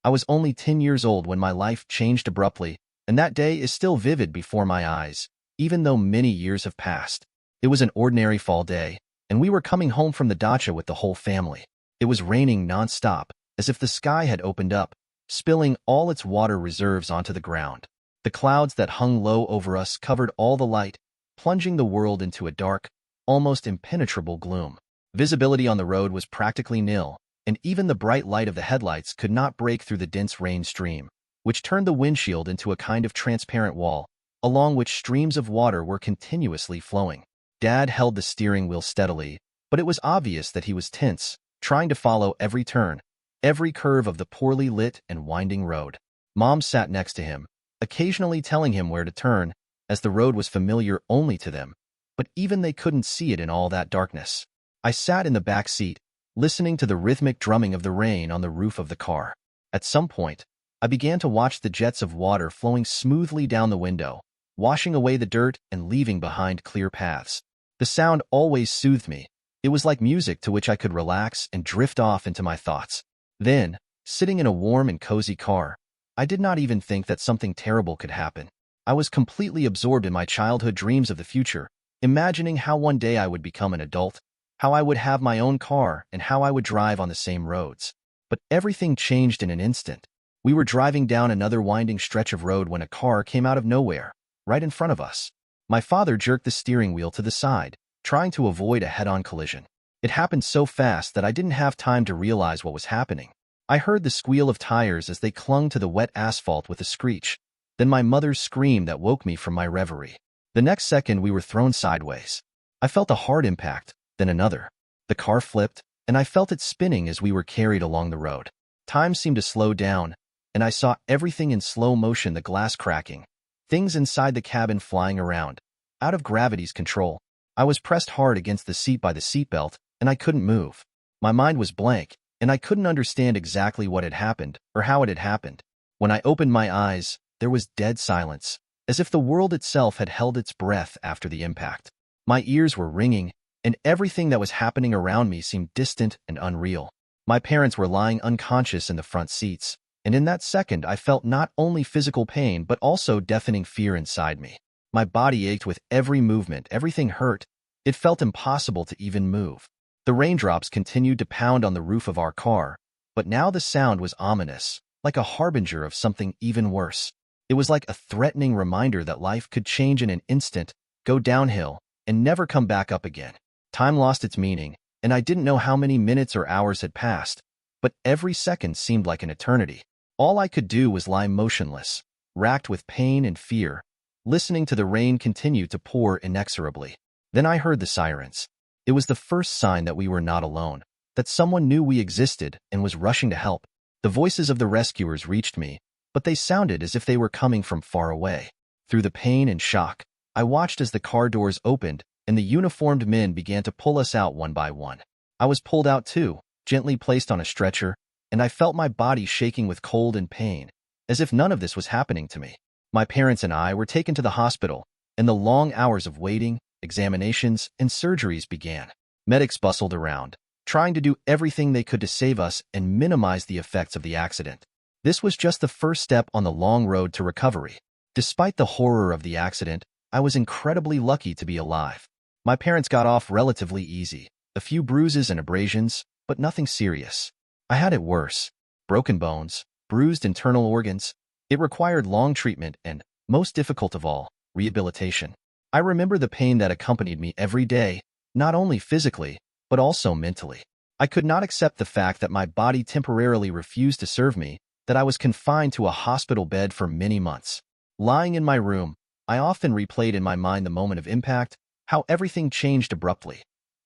I was only 10 years old when my life changed abruptly, and that day is still vivid before my eyes, even though many years have passed. It was an ordinary fall day, and we were coming home from the dacha with the whole family. It was raining nonstop, as if the sky had opened up, spilling all its water reserves onto the ground. The clouds that hung low over us covered all the light, plunging the world into a dark, almost impenetrable gloom. Visibility on the road was practically nil, and even the bright light of the headlights could not break through the dense rain stream, which turned the windshield into a kind of transparent wall, along which streams of water were continuously flowing. Dad held the steering wheel steadily, but it was obvious that he was tense, trying to follow every turn, every curve of the poorly lit and winding road. Mom sat next to him, occasionally telling him where to turn, as the road was familiar only to them, but even they couldn't see it in all that darkness. I sat in the back seat, listening to the rhythmic drumming of the rain on the roof of the car. At some point, I began to watch the jets of water flowing smoothly down the window, washing away the dirt and leaving behind clear paths. The sound always soothed me. It was like music to which I could relax and drift off into my thoughts. Then, sitting in a warm and cozy car, I did not even think that something terrible could happen. I was completely absorbed in my childhood dreams of the future, imagining how one day I would become an adult, how I would have my own car, and how I would drive on the same roads. But everything changed in an instant. We were driving down another winding stretch of road when a car came out of nowhere, right in front of us. My father jerked the steering wheel to the side, trying to avoid a head-on collision. It happened so fast that I didn't have time to realize what was happening. I heard the squeal of tires as they clung to the wet asphalt with a screech, then my mother's scream that woke me from my reverie. The next second we were thrown sideways. I felt a hard impact, then another. The car flipped, and I felt it spinning as we were carried along the road. Time seemed to slow down, and I saw everything in slow motion, the glass cracking, things inside the cabin flying around, out of gravity's control. I was pressed hard against the seat by the seatbelt, and I couldn't move. My mind was blank, and I couldn't understand exactly what had happened or how it had happened. When I opened my eyes, there was dead silence, as if the world itself had held its breath after the impact. My ears were ringing, and everything that was happening around me seemed distant and unreal. My parents were lying unconscious in the front seats, and in that second I felt not only physical pain but also deafening fear inside me. My body ached with every movement, everything hurt. It felt impossible to even move. The raindrops continued to pound on the roof of our car, but now the sound was ominous, like a harbinger of something even worse. It was like a threatening reminder that life could change in an instant, go downhill, and never come back up again. Time lost its meaning, and I didn't know how many minutes or hours had passed, but every second seemed like an eternity. All I could do was lie motionless, racked with pain and fear, listening to the rain continue to pour inexorably. Then I heard the sirens. It was the first sign that we were not alone, that someone knew we existed and was rushing to help. The voices of the rescuers reached me, but they sounded as if they were coming from far away. Through the pain and shock, I watched as the car doors opened and the uniformed men began to pull us out one by one. I was pulled out too, gently placed on a stretcher, and I felt my body shaking with cold and pain, as if none of this was happening to me. My parents and I were taken to the hospital, and the long hours of waiting, examinations, and surgeries began. Medics bustled around, trying to do everything they could to save us and minimize the effects of the accident. This was just the first step on the long road to recovery. Despite the horror of the accident, I was incredibly lucky to be alive. My parents got off relatively easy, a few bruises and abrasions, but nothing serious. I had it worse. Broken bones, bruised internal organs. It required long treatment and, most difficult of all, rehabilitation. I remember the pain that accompanied me every day, not only physically, but also mentally. I could not accept the fact that my body temporarily refused to serve me, that I was confined to a hospital bed for many months. Lying in my room, I often replayed in my mind the moment of impact, how everything changed abruptly.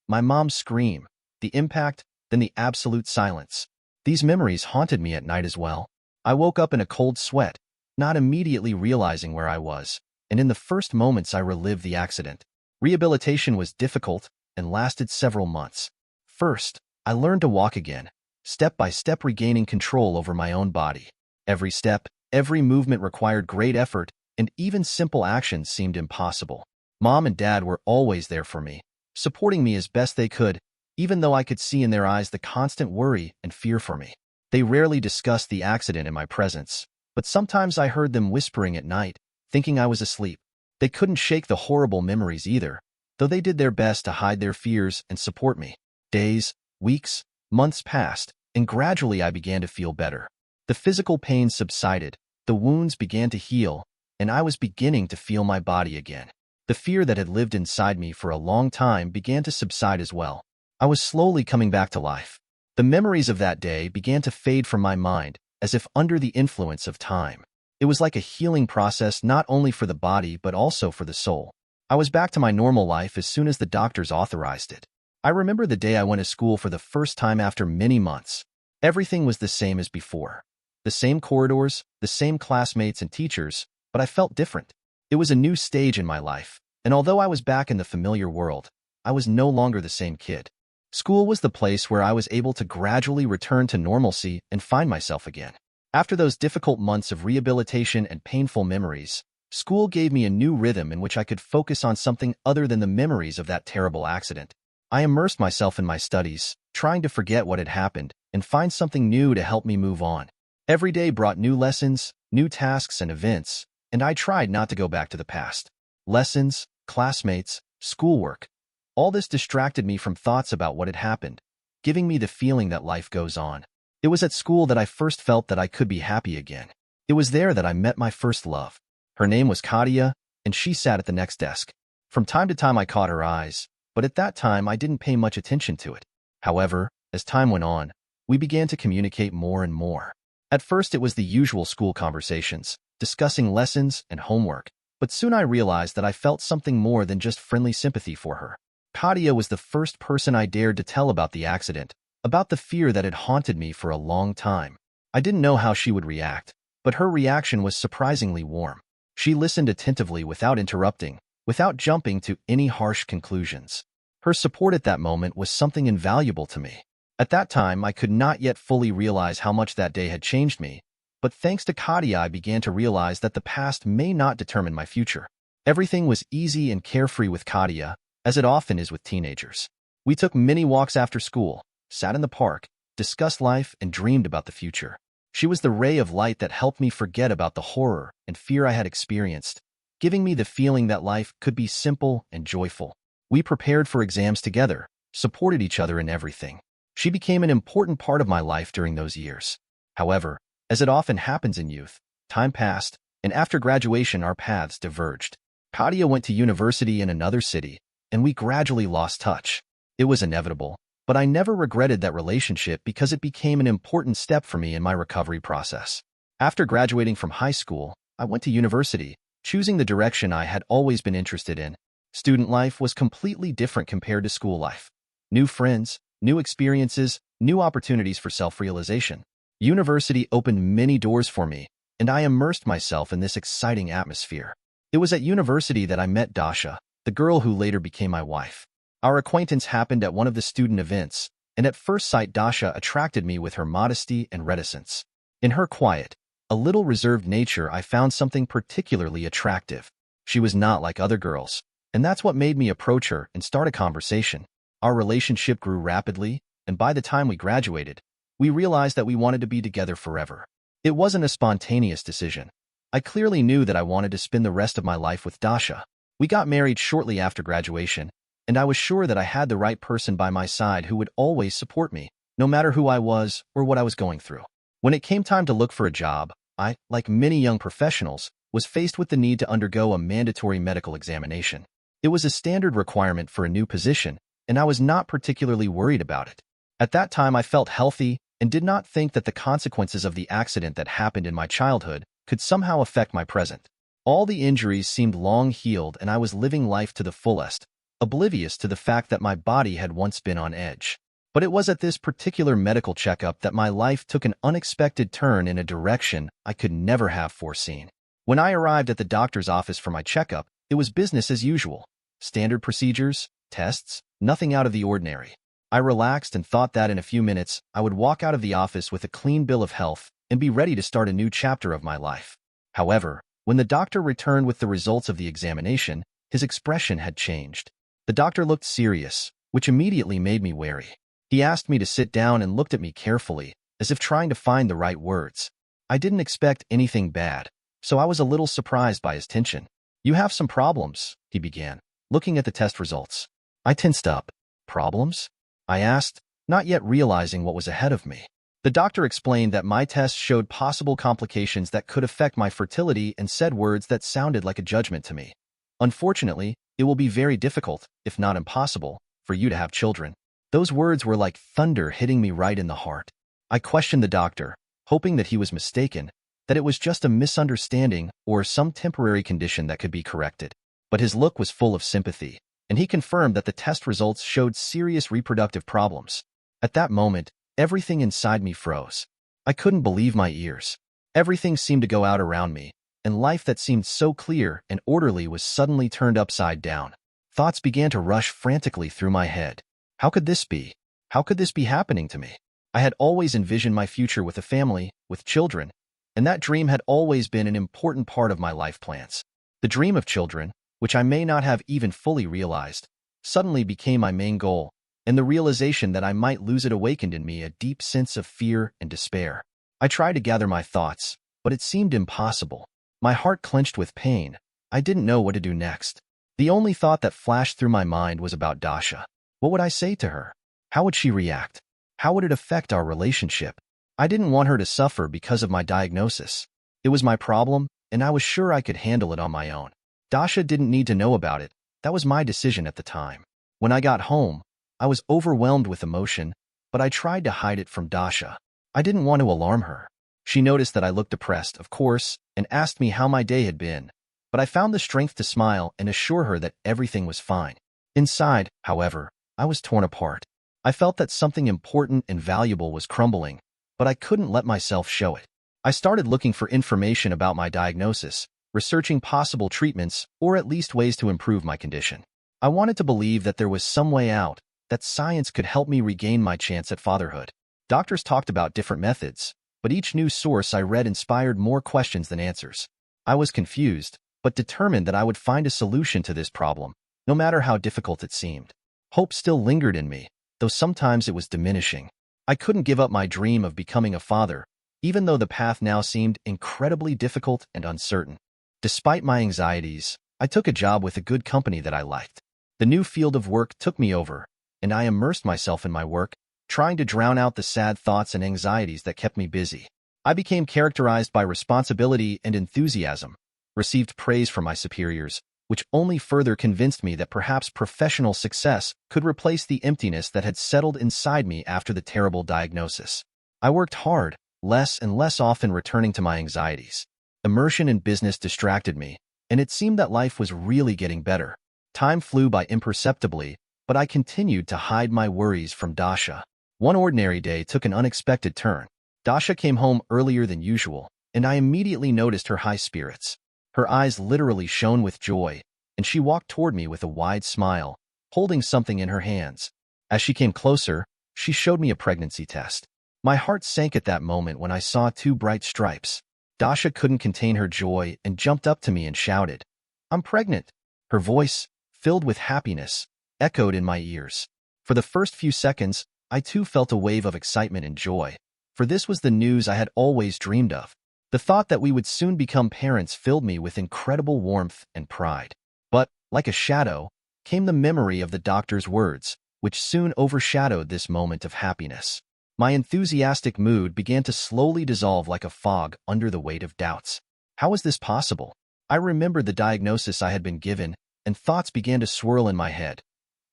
My mom's scream, the impact, then the absolute silence. These memories haunted me at night as well. I woke up in a cold sweat, not immediately realizing where I was, and in the first moments I relived the accident. Rehabilitation was difficult and lasted several months. First, I learned to walk again, step by step regaining control over my own body. Every step, every movement required great effort, and even simple actions seemed impossible. Mom and Dad were always there for me, supporting me as best they could, even though I could see in their eyes the constant worry and fear for me. They rarely discussed the accident in my presence, but sometimes I heard them whispering at night, thinking I was asleep. They couldn't shake the horrible memories either, though they did their best to hide their fears and support me. Days, weeks, months passed, and gradually I began to feel better. The physical pain subsided, the wounds began to heal, and I was beginning to feel my body again. The fear that had lived inside me for a long time began to subside as well. I was slowly coming back to life. The memories of that day began to fade from my mind, as if under the influence of time. It was like a healing process not only for the body but also for the soul. I was back to my normal life as soon as the doctors authorized it. I remember the day I went to school for the first time after many months. Everything was the same as before. The same corridors, the same classmates and teachers, but I felt different. It was a new stage in my life, and although I was back in the familiar world, I was no longer the same kid. School was the place where I was able to gradually return to normalcy and find myself again. After those difficult months of rehabilitation and painful memories, school gave me a new rhythm in which I could focus on something other than the memories of that terrible accident. I immersed myself in my studies, trying to forget what had happened and find something new to help me move on. Every day brought new lessons, new tasks and events, and I tried not to go back to the past. Lessons, classmates, schoolwork. All this distracted me from thoughts about what had happened, giving me the feeling that life goes on. It was at school that I first felt that I could be happy again. It was there that I met my first love. Her name was Katia, and she sat at the next desk. From time to time I caught her eyes, but at that time I didn't pay much attention to it. However, as time went on, we began to communicate more and more. At first it was the usual school conversations, discussing lessons and homework, but soon I realized that I felt something more than just friendly sympathy for her. Katia was the first person I dared to tell about the accident, about the fear that had haunted me for a long time. I didn't know how she would react, but her reaction was surprisingly warm. She listened attentively without interrupting, without jumping to any harsh conclusions. Her support at that moment was something invaluable to me. At that time, I could not yet fully realize how much that day had changed me, but thanks to Katia, I began to realize that the past may not determine my future. Everything was easy and carefree with Katia, as it often is with teenagers. We took many walks after school, sat in the park, discussed life, and dreamed about the future. She was the ray of light that helped me forget about the horror and fear I had experienced, giving me the feeling that life could be simple and joyful. We prepared for exams together, supported each other in everything. She became an important part of my life during those years. However, as it often happens in youth, time passed, and after graduation our paths diverged. Katia went to university in another city, and we gradually lost touch. It was inevitable, but I never regretted that relationship because it became an important step for me in my recovery process. After graduating from high school, I went to university, choosing the direction I had always been interested in. Student life was completely different compared to school life. New friends, new experiences, new opportunities for self-realization. University opened many doors for me, and I immersed myself in this exciting atmosphere. It was at university that I met Dasha, the girl who later became my wife. Our acquaintance happened at one of the student events, and at first sight Dasha attracted me with her modesty and reticence. In her quiet, a little reserved nature I found something particularly attractive. She was not like other girls, and that's what made me approach her and start a conversation. Our relationship grew rapidly, and by the time we graduated, we realized that we wanted to be together forever. It wasn't a spontaneous decision. I clearly knew that I wanted to spend the rest of my life with Dasha. We got married shortly after graduation, and I was sure that I had the right person by my side who would always support me, no matter who I was or what I was going through. When it came time to look for a job, I, like many young professionals, was faced with the need to undergo a mandatory medical examination. It was a standard requirement for a new position, and I was not particularly worried about it. At that time, I felt healthy and did not think that the consequences of the accident that happened in my childhood could somehow affect my present. All the injuries seemed long healed, and I was living life to the fullest, oblivious to the fact that my body had once been on edge. But it was at this particular medical checkup that my life took an unexpected turn in a direction I could never have foreseen. When I arrived at the doctor's office for my checkup, it was business as usual. Standard procedures, tests, nothing out of the ordinary. I relaxed and thought that in a few minutes I would walk out of the office with a clean bill of health and be ready to start a new chapter of my life. However, when the doctor returned with the results of the examination, his expression had changed. The doctor looked serious, which immediately made me wary. He asked me to sit down and looked at me carefully, as if trying to find the right words. I didn't expect anything bad, so I was a little surprised by his tension. "You have some problems," he began, looking at the test results. I tensed up. "Problems?" I asked, not yet realizing what was ahead of me. The doctor explained that my tests showed possible complications that could affect my fertility and said words that sounded like a judgment to me. "Unfortunately, it will be very difficult, if not impossible, for you to have children." Those words were like thunder hitting me right in the heart. I questioned the doctor, hoping that he was mistaken, that it was just a misunderstanding or some temporary condition that could be corrected. But his look was full of sympathy, and he confirmed that the test results showed serious reproductive problems. At that moment, everything inside me froze. I couldn't believe my ears. Everything seemed to go out around me, and life that seemed so clear and orderly was suddenly turned upside down. Thoughts began to rush frantically through my head. How could this be? How could this be happening to me? I had always envisioned my future with a family, with children, and that dream had always been an important part of my life plans. The dream of children, which I may not have even fully realized, suddenly became my main goal, and the realization that I might lose it awakened in me a deep sense of fear and despair. I tried to gather my thoughts, but it seemed impossible. My heart clenched with pain. I didn't know what to do next. The only thought that flashed through my mind was about Dasha. What would I say to her? How would she react? How would it affect our relationship? I didn't want her to suffer because of my diagnosis. It was my problem, and I was sure I could handle it on my own. Dasha didn't need to know about it. That was my decision at the time. When I got home, I was overwhelmed with emotion, but I tried to hide it from Dasha. I didn't want to alarm her. She noticed that I looked depressed, of course, and asked me how my day had been, but I found the strength to smile and assure her that everything was fine. Inside, however, I was torn apart. I felt that something important and valuable was crumbling, but I couldn't let myself show it. I started looking for information about my diagnosis, researching possible treatments or at least ways to improve my condition. I wanted to believe that there was some way out, that science could help me regain my chance at fatherhood. Doctors talked about different methods, but each new source I read inspired more questions than answers. I was confused, but determined that I would find a solution to this problem, no matter how difficult it seemed. Hope still lingered in me, though sometimes it was diminishing. I couldn't give up my dream of becoming a father, even though the path now seemed incredibly difficult and uncertain. Despite my anxieties, I took a job with a good company that I liked. The new field of work took me over, and I immersed myself in my work, trying to drown out the sad thoughts and anxieties that kept me busy. I became characterized by responsibility and enthusiasm, received praise from my superiors, which only further convinced me that perhaps professional success could replace the emptiness that had settled inside me after the terrible diagnosis. I worked hard, less and less often returning to my anxieties. Immersion in business distracted me, and it seemed that life was really getting better. Time flew by imperceptibly, but I continued to hide my worries from Dasha. One ordinary day took an unexpected turn. Dasha came home earlier than usual, and I immediately noticed her high spirits. Her eyes literally shone with joy, and she walked toward me with a wide smile, holding something in her hands. As she came closer, she showed me a pregnancy test. My heart sank at that moment when I saw two bright stripes. Dasha couldn't contain her joy and jumped up to me and shouted, "I'm pregnant!" Her voice, filled with happiness, echoed in my ears. For the first few seconds, I too felt a wave of excitement and joy, for this was the news I had always dreamed of. The thought that we would soon become parents filled me with incredible warmth and pride. But, like a shadow, came the memory of the doctor's words, which soon overshadowed this moment of happiness. My enthusiastic mood began to slowly dissolve like a fog under the weight of doubts. How was this possible? I remembered the diagnosis I had been given, and thoughts began to swirl in my head.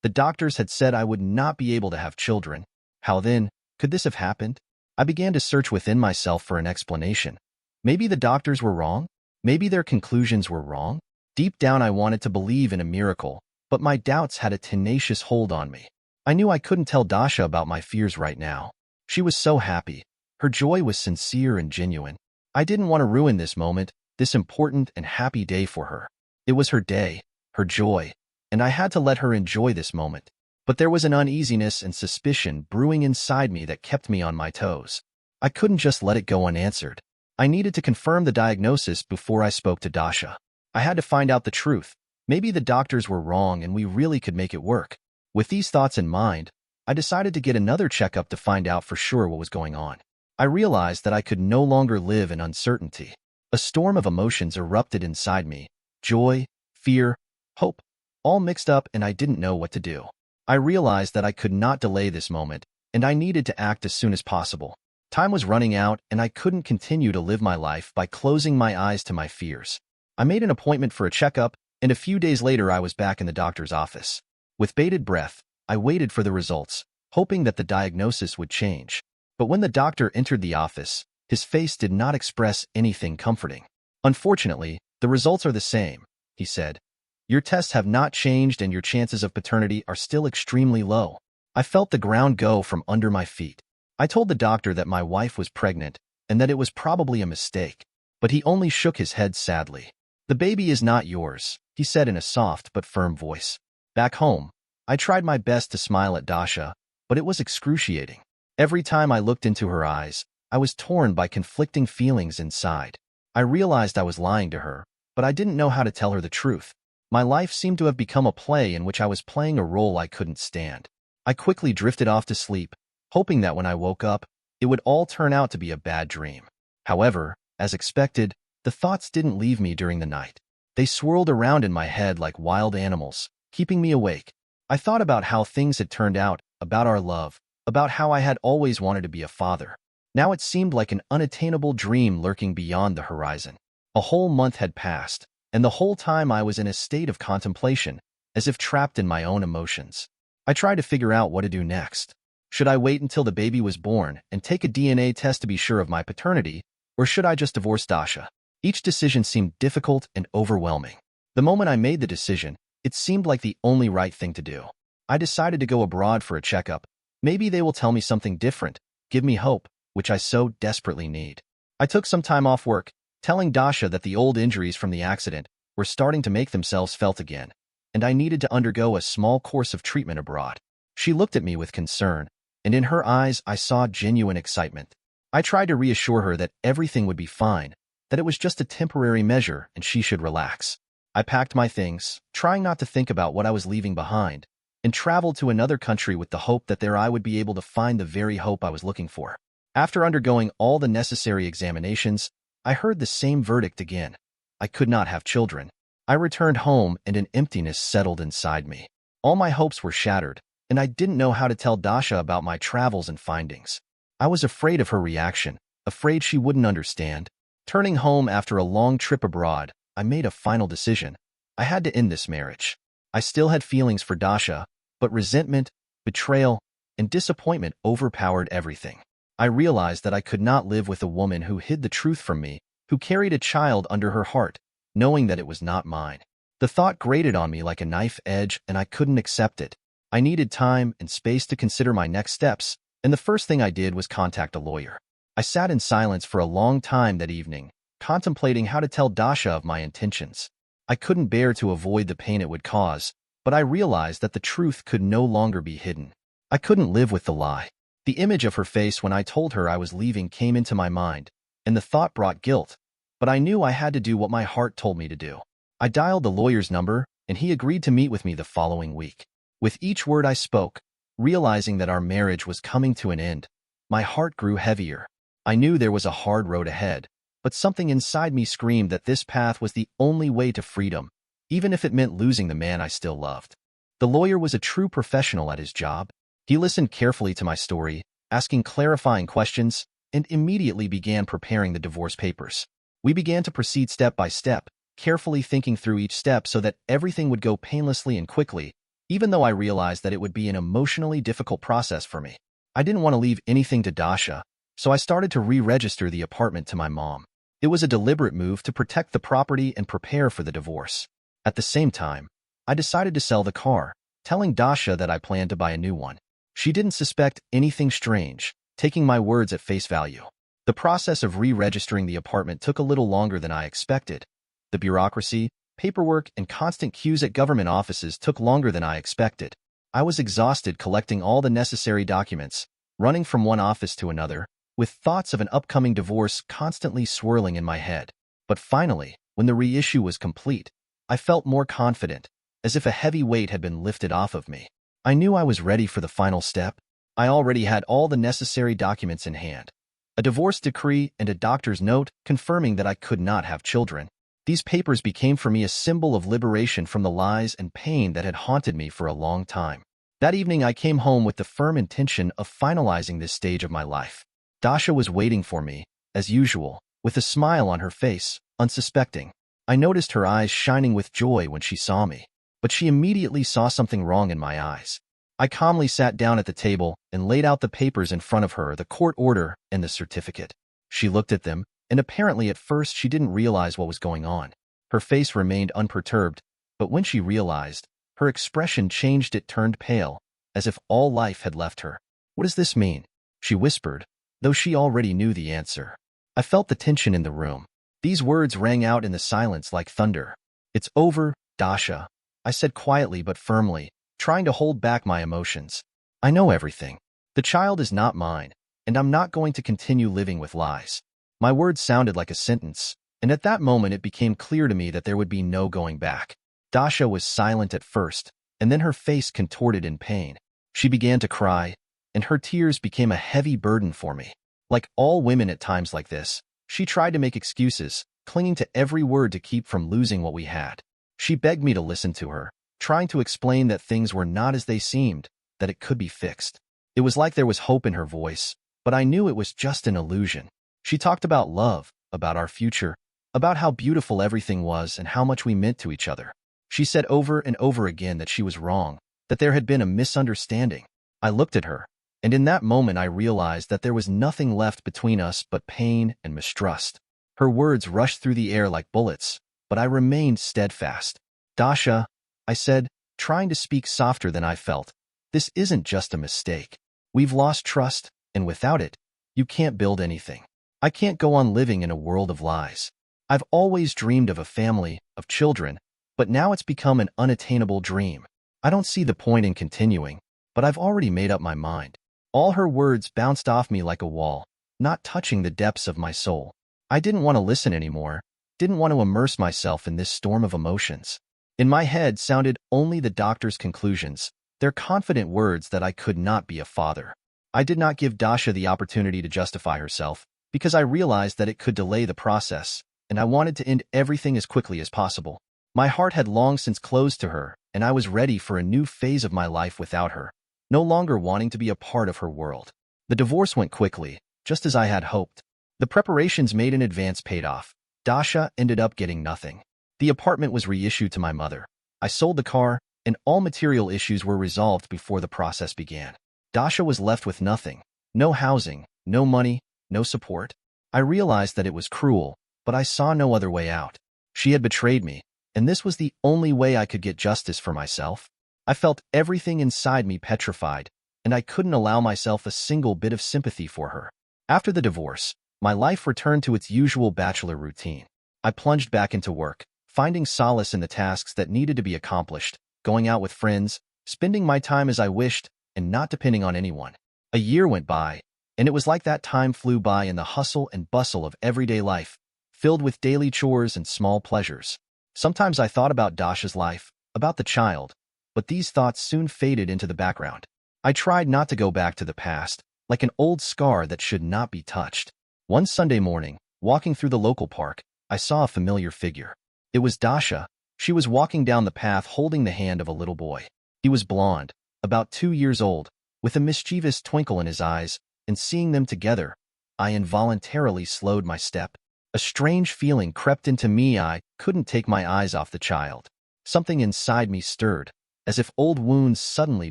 The doctors had said I would not be able to have children. How then could this have happened? I began to search within myself for an explanation. Maybe the doctors were wrong? Maybe their conclusions were wrong? Deep down I wanted to believe in a miracle, but my doubts had a tenacious hold on me. I knew I couldn't tell Dasha about my fears right now. She was so happy. Her joy was sincere and genuine. I didn't want to ruin this moment, this important and happy day for her. It was her day, her joy, and I had to let her enjoy this moment. But there was an uneasiness and suspicion brewing inside me that kept me on my toes. I couldn't just let it go unanswered. I needed to confirm the diagnosis before I spoke to Dasha. I had to find out the truth. Maybe the doctors were wrong and we really could make it work. With these thoughts in mind, I decided to get another checkup to find out for sure what was going on. I realized that I could no longer live in uncertainty. A storm of emotions erupted inside me. Joy, fear, hope, all mixed up, and I didn't know what to do. I realized that I could not delay this moment, and I needed to act as soon as possible. Time was running out, and I couldn't continue to live my life by closing my eyes to my fears. I made an appointment for a checkup, and a few days later I was back in the doctor's office. With bated breath, I waited for the results, hoping that the diagnosis would change. But when the doctor entered the office, his face did not express anything comforting. "Unfortunately, the results are the same," he said. "Your tests have not changed and your chances of paternity are still extremely low." I felt the ground go from under my feet. I told the doctor that my wife was pregnant and that it was probably a mistake, but he only shook his head sadly. "The baby is not yours," he said in a soft but firm voice. Back home, I tried my best to smile at Dasha, but it was excruciating. Every time I looked into her eyes, I was torn by conflicting feelings inside. I realized I was lying to her, but I didn't know how to tell her the truth. My life seemed to have become a play in which I was playing a role I couldn't stand. I quickly drifted off to sleep, hoping that when I woke up, it would all turn out to be a bad dream. However, as expected, the thoughts didn't leave me during the night. They swirled around in my head like wild animals, keeping me awake. I thought about how things had turned out, about our love, about how I had always wanted to be a father. Now it seemed like an unattainable dream lurking beyond the horizon. A whole month had passed, and the whole time I was in a state of contemplation, as if trapped in my own emotions. I tried to figure out what to do next. Should I wait until the baby was born and take a DNA test to be sure of my paternity, or should I just divorce Dasha? Each decision seemed difficult and overwhelming. The moment I made the decision, it seemed like the only right thing to do. I decided to go abroad for a checkup. Maybe they will tell me something different, give me hope, which I so desperately need. I took some time off work, telling Dasha that the old injuries from the accident were starting to make themselves felt again, and I needed to undergo a small course of treatment abroad. She looked at me with concern, and in her eyes I saw genuine excitement. I tried to reassure her that everything would be fine, that it was just a temporary measure and she should relax. I packed my things, trying not to think about what I was leaving behind, and traveled to another country with the hope that there I would be able to find the very hope I was looking for. After undergoing all the necessary examinations, I heard the same verdict again. I could not have children. I returned home and an emptiness settled inside me. All my hopes were shattered, and I didn't know how to tell Dasha about my travels and findings. I was afraid of her reaction, afraid she wouldn't understand. Turning home after a long trip abroad, I made a final decision. I had to end this marriage. I still had feelings for Dasha, but resentment, betrayal, and disappointment overpowered everything. I realized that I could not live with a woman who hid the truth from me, who carried a child under her heart, knowing that it was not mine. The thought grated on me like a knife edge, and I couldn't accept it. I needed time and space to consider my next steps, and the first thing I did was contact a lawyer. I sat in silence for a long time that evening, contemplating how to tell Dasha of my intentions. I couldn't bear to avoid the pain it would cause, but I realized that the truth could no longer be hidden. I couldn't live with the lie. The image of her face when I told her I was leaving came into my mind, and the thought brought guilt, but I knew I had to do what my heart told me to do. I dialed the lawyer's number, and he agreed to meet with me the following week. With each word I spoke, realizing that our marriage was coming to an end, my heart grew heavier. I knew there was a hard road ahead, but something inside me screamed that this path was the only way to freedom, even if it meant losing the man I still loved. The lawyer was a true professional at his job. He listened carefully to my story, asking clarifying questions, and immediately began preparing the divorce papers. We began to proceed step by step, carefully thinking through each step so that everything would go painlessly and quickly, even though I realized that it would be an emotionally difficult process for me. I didn't want to leave anything to Dasha, so I started to re-register the apartment to my mom. It was a deliberate move to protect the property and prepare for the divorce. At the same time, I decided to sell the car, telling Dasha that I planned to buy a new one. She didn't suspect anything strange, taking my words at face value. The process of re-registering the apartment took a little longer than I expected. The bureaucracy, paperwork, and constant queues at government offices took longer than I expected. I was exhausted collecting all the necessary documents, running from one office to another, with thoughts of an upcoming divorce constantly swirling in my head. But finally, when the reissue was complete, I felt more confident, as if a heavy weight had been lifted off of me. I knew I was ready for the final step. I already had all the necessary documents in hand. a divorce decree, and a doctor's note confirming that I could not have children. These papers became for me a symbol of liberation from the lies and pain that had haunted me for a long time. That evening, I came home with the firm intention of finalizing this stage of my life. Dasha was waiting for me, as usual, with a smile on her face, unsuspecting. I noticed her eyes shining with joy when she saw me, but she immediately saw something wrong in my eyes. I calmly sat down at the table and laid out the papers in front of her, the court order and the certificate. She looked at them, and apparently at first she didn't realize what was going on. Her face remained unperturbed, but when she realized, her expression changed. It turned pale, as if all life had left her. "What does this mean?" she whispered, though she already knew the answer. I felt the tension in the room. These words rang out in the silence like thunder. "It's over, Dasha," I said quietly but firmly, trying to hold back my emotions. "I know everything. The child is not mine, and I'm not going to continue living with lies." My words sounded like a sentence, and at that moment it became clear to me that there would be no going back. Dasha was silent at first, and then her face contorted in pain. She began to cry, and her tears became a heavy burden for me. Like all women at times like this, she tried to make excuses, clinging to every word to keep from losing what we had. She begged me to listen to her, trying to explain that things were not as they seemed, that it could be fixed. It was like there was hope in her voice, but I knew it was just an illusion. She talked about love, about our future, about how beautiful everything was and how much we meant to each other. She said over and over again that she was wrong, that there had been a misunderstanding. I looked at her, and in that moment I realized that there was nothing left between us but pain and mistrust. Her words rushed through the air like bullets, but I remained steadfast. "Dasha," I said, trying to speak softer than I felt, "this isn't just a mistake. We've lost trust, and without it, you can't build anything. I can't go on living in a world of lies. I've always dreamed of a family, of children, but now it's become an unattainable dream. I don't see the point in continuing, but I've already made up my mind." All her words bounced off me like a wall, not touching the depths of my soul. I didn't want to listen anymore, didn't want to immerse myself in this storm of emotions. In my head sounded only the doctor's conclusions, their confident words that I could not be a father. I did not give Dasha the opportunity to justify herself, because I realized that it could delay the process, and I wanted to end everything as quickly as possible. My heart had long since closed to her, and I was ready for a new phase of my life without her, no longer wanting to be a part of her world. The divorce went quickly, just as I had hoped. The preparations made in advance paid off. Dasha ended up getting nothing. The apartment was reissued to my mother. I sold the car, and all material issues were resolved before the process began. Dasha was left with nothing. No housing, no money, no support. I realized that it was cruel, but I saw no other way out. She had betrayed me, and this was the only way I could get justice for myself. I felt everything inside me petrified, and I couldn't allow myself a single bit of sympathy for her. After the divorce, my life returned to its usual bachelor routine. I plunged back into work, finding solace in the tasks that needed to be accomplished, going out with friends, spending my time as I wished, and not depending on anyone. A year went by, and it was like that time flew by in the hustle and bustle of everyday life, filled with daily chores and small pleasures. Sometimes I thought about Dasha's life, about the child, but these thoughts soon faded into the background. I tried not to go back to the past, like an old scar that should not be touched. One Sunday morning, walking through the local park, I saw a familiar figure. It was Dasha. She was walking down the path holding the hand of a little boy. He was blond, about 2 years old, with a mischievous twinkle in his eyes, and seeing them together, I involuntarily slowed my step. A strange feeling crept into me. I couldn't take my eyes off the child. Something inside me stirred, as if old wounds suddenly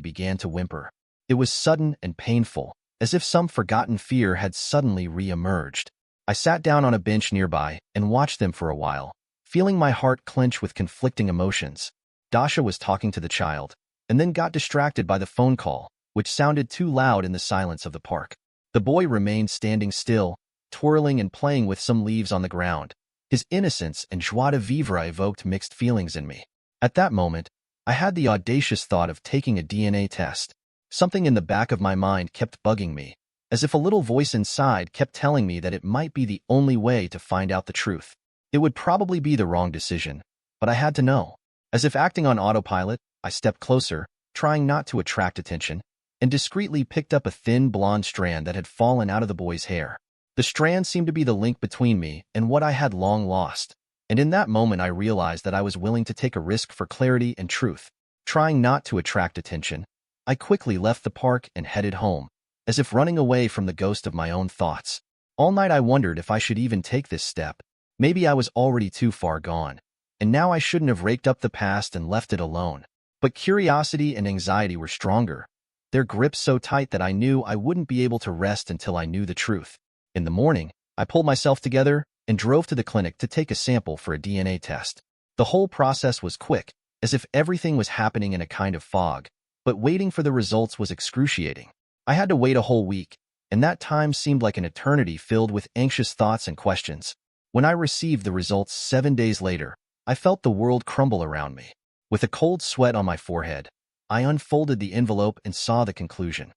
began to whimper. It was sudden and painful, as if some forgotten fear had suddenly re-emerged. I sat down on a bench nearby and watched them for a while, feeling my heart clench with conflicting emotions. Dasha was talking to the child, and then got distracted by the phone call, which sounded too loud in the silence of the park. The boy remained standing still, twirling and playing with some leaves on the ground. His innocence and joie de vivre evoked mixed feelings in me. At that moment, I had the audacious thought of taking a DNA test. Something in the back of my mind kept bugging me, as if a little voice inside kept telling me that it might be the only way to find out the truth. It would probably be the wrong decision, but I had to know. As if acting on autopilot, I stepped closer, trying not to attract attention, and discreetly picked up a thin blonde strand that had fallen out of the boy's hair. The strand seemed to be the link between me and what I had long lost. And in that moment, I realized that I was willing to take a risk for clarity and truth. Trying not to attract attention, I quickly left the park and headed home, as if running away from the ghost of my own thoughts. All night I wondered if I should even take this step. Maybe I was already too far gone, and now I shouldn't have raked up the past and left it alone. But curiosity and anxiety were stronger, their grip so tight that I knew I wouldn't be able to rest until I knew the truth. In the morning, I pulled myself together and drove to the clinic to take a sample for a DNA test. The whole process was quick, as if everything was happening in a kind of fog, but waiting for the results was excruciating. I had to wait a whole week, and that time seemed like an eternity filled with anxious thoughts and questions. When I received the results 7 days later, I felt the world crumble around me. With a cold sweat on my forehead, I unfolded the envelope and saw the conclusion.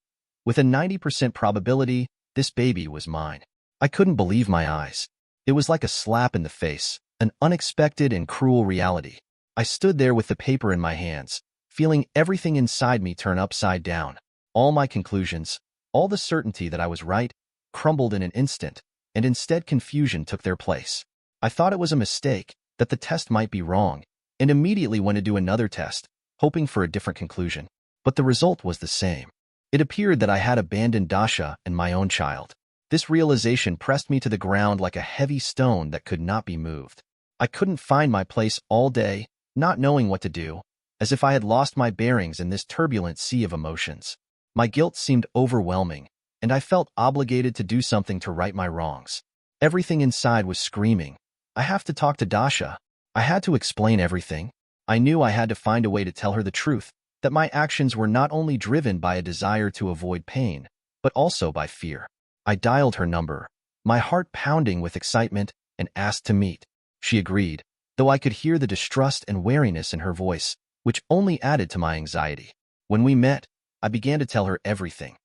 With a 90% probability, this baby was mine. I couldn't believe my eyes. It was like a slap in the face, an unexpected and cruel reality. I stood there with the paper in my hands, feeling everything inside me turn upside down. All my conclusions, all the certainty that I was right, crumbled in an instant, and instead confusion took their place. I thought it was a mistake, that the test might be wrong, and immediately went to do another test, hoping for a different conclusion. But the result was the same. It appeared that I had abandoned Dasha and my own child. This realization pressed me to the ground like a heavy stone that could not be moved. I couldn't find my place all day, not knowing what to do, as if I had lost my bearings in this turbulent sea of emotions. My guilt seemed overwhelming, and I felt obligated to do something to right my wrongs. Everything inside was screaming, I have to talk to Dasha. I had to explain everything. I knew I had to find a way to tell her the truth, that my actions were not only driven by a desire to avoid pain, but also by fear. I dialed her number, my heart pounding with excitement, and asked to meet. She agreed, though I could hear the distrust and wariness in her voice, which only added to my anxiety. When we met, I began to tell her everything.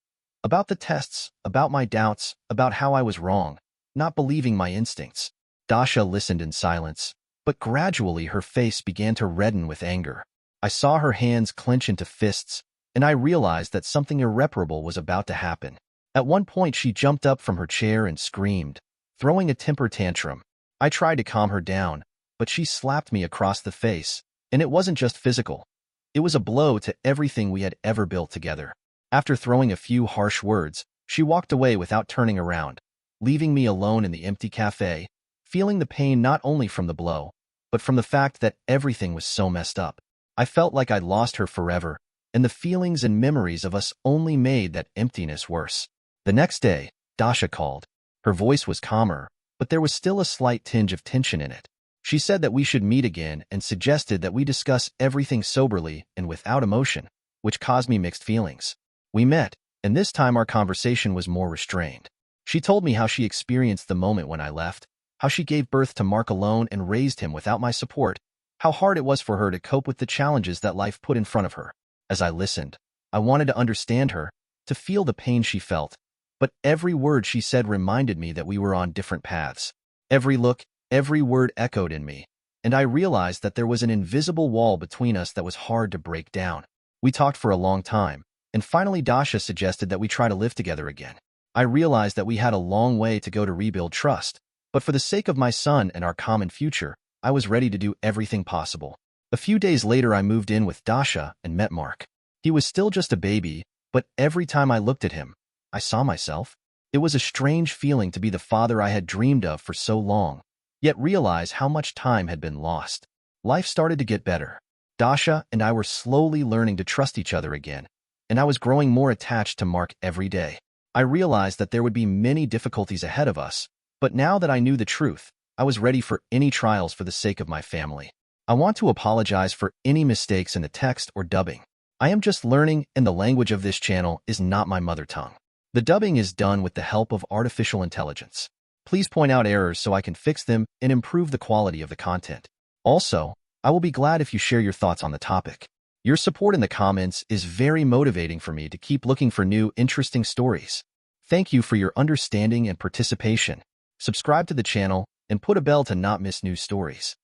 About the tests, about my doubts, about how I was wrong, not believing my instincts. Dasha listened in silence, but gradually her face began to redden with anger. I saw her hands clench into fists, and I realized that something irreparable was about to happen. At one point, she jumped up from her chair and screamed, throwing a temper tantrum. I tried to calm her down, but she slapped me across the face, and it wasn't just physical. It was a blow to everything we had ever built together. After throwing a few harsh words, she walked away without turning around, leaving me alone in the empty cafe, feeling the pain not only from the blow, but from the fact that everything was so messed up. I felt like I'd lost her forever, and the feelings and memories of us only made that emptiness worse. The next day, Dasha called. Her voice was calmer, but there was still a slight tinge of tension in it. She said that we should meet again and suggested that we discuss everything soberly and without emotion, which caused me mixed feelings. We met, and this time our conversation was more restrained. She told me how she experienced the moment when I left, how she gave birth to Mark alone and raised him without my support, how hard it was for her to cope with the challenges that life put in front of her. As I listened, I wanted to understand her, to feel the pain she felt, but every word she said reminded me that we were on different paths. Every look, every word echoed in me, and I realized that there was an invisible wall between us that was hard to break down. We talked for a long time, and finally Dasha suggested that we try to live together again. I realized that we had a long way to go to rebuild trust, but for the sake of my son and our common future, I was ready to do everything possible. A few days later, I moved in with Dasha and met Mark. He was still just a baby, but every time I looked at him, I saw myself. It was a strange feeling to be the father I had dreamed of for so long, yet realize how much time had been lost. Life started to get better. Dasha and I were slowly learning to trust each other again, and I was growing more attached to Mark every day. I realized that there would be many difficulties ahead of us, but now that I knew the truth, I was ready for any trials for the sake of my family. I want to apologize for any mistakes in the text or dubbing. I am just learning, and the language of this channel is not my mother tongue. The dubbing is done with the help of artificial intelligence. Please point out errors so I can fix them and improve the quality of the content. Also, I will be glad if you share your thoughts on the topic. Your support in the comments is very motivating for me to keep looking for new, interesting stories. Thank you for your understanding and participation. Subscribe to the channel and put a bell to not miss new stories.